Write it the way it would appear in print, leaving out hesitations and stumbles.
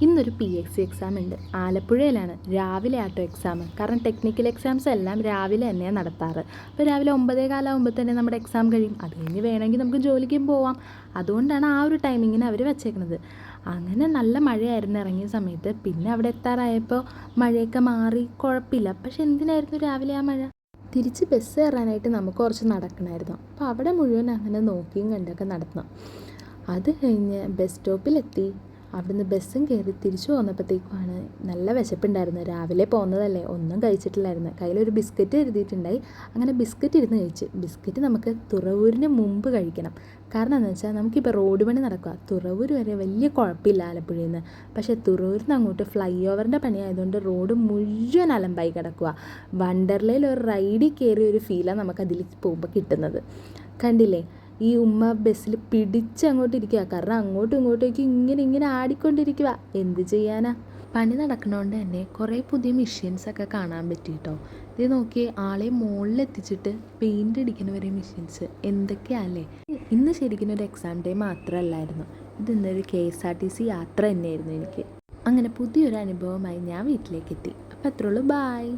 ഇന്നൊരു PXC exam ഉണ്ട്. ആലപ്പുഴയിലാണ്. രാവിലെ ആട്ടോ എക്സാം. കാരണം ടെക്നിക്കൽ എക്സാംസ് എല്ലാം രാവിലെ തന്നെയാണ് നടത്താറ്. അപ്പോൾ രാവിലെ 9:15 ആകുമ്പോൾ തന്നെ നമ്മുടെ എക്സാം കഴിയും. അത് കഴിഞ്ഞ് വേണമെങ്കിൽ നമുക്ക് ജോലിക്കും പോവാം. അതുകൊണ്ടാണ് ആ ഒരു ടൈമിങ്ങിന് അവർ വച്ചേക്കുന്നത്. അങ്ങനെ നല്ല മഴയായിരുന്നു ഇറങ്ങിയ സമയത്ത്. പിന്നെ അവിടെ എത്താറായപ്പോൾ മഴയൊക്കെ മാറി, കുഴപ്പമില്ല. പക്ഷെ എന്തിനായിരുന്നു രാവിലെ ആ മഴ? തിരിച്ച് ബസ് കയറാനായിട്ട് നമുക്ക് കുറച്ച് നടക്കണമായിരുന്നു. അപ്പോൾ അവിടെ മുഴുവൻ അങ്ങനെ നോക്കിയും കണ്ടൊക്കെ നടക്കണം. അത് കഴിഞ്ഞ് ബസ് സ്റ്റോപ്പിലെത്തി. അവിടുന്ന് ബസ്സും കയറി തിരിച്ചു പോന്നപ്പോഴത്തേക്കുമാണ് നല്ല വിശപ്പുണ്ടായിരുന്നു. രാവിലെ പോകുന്നതല്ലേ, ഒന്നും കഴിച്ചിട്ടില്ലായിരുന്നു. കയ്യിലൊരു ബിസ്ക്കറ്റ് എഴുതിയിട്ടുണ്ടായി. അങ്ങനെ ബിസ്ക്കറ്റ് ഇരുന്ന് കഴിച്ച്. ബിസ്ക്കറ്റ് നമുക്ക് തുറവൂരിന് മുമ്പ് കഴിക്കണം. കാരണം എന്താണെന്ന് വെച്ചാൽ നമുക്കിപ്പോൾ റോഡ് പണി നടക്കുക. തുറവൂർ വരെ വലിയ കുഴപ്പമില്ല ആലപ്പുഴയിൽ നിന്ന്. പക്ഷേ തുറവൂരിൽ നിന്ന് അങ്ങോട്ട് ഫ്ലൈ ഓവറിൻ്റെ പണിയായതുകൊണ്ട് റോഡ് മുഴുവൻ അലമ്പായി കിടക്കുക. വണ്ടർലയിൽ ഒരു റൈഡിൽ കയറിയ ഒരു ഫീലാണ് നമുക്കതിൽ പോകുമ്പോൾ കിട്ടുന്നത്. കണ്ടില്ലേ, ഈ ഉമ്മ ബസ്സിൽ പിടിച്ചങ്ങോട്ടിരിക്കുക. കാരണം അങ്ങോട്ടും ഇങ്ങോട്ടേക്ക് ഇങ്ങനെ ആടിക്കൊണ്ടിരിക്കുക. എന്ത് ചെയ്യാനാ? പണി നടക്കണോണ്ട് തന്നെ കുറേ പുതിയ മെഷീൻസൊക്കെ കാണാൻ പറ്റി കേട്ടോ. ഇത് നോക്കി, ആളെ മുകളിലെത്തിച്ചിട്ട് പെയിൻ്റ് അടിക്കുന്ന വരെ മെഷീൻസ് എന്തൊക്കെയാല്ലേ. ഇന്ന് ശരിക്കും ഒരു എക്സാം ഡേ മാത്രമല്ലായിരുന്നു. ഇന്നൊരു KSRTC യാത്ര തന്നെയായിരുന്നു എനിക്ക്. അങ്ങനെ പുതിയൊരു അനുഭവമായി ഞാൻ വീട്ടിലേക്ക് എത്തി. അപ്പോൾ അത്രയുള്ളൂ. ബായ്.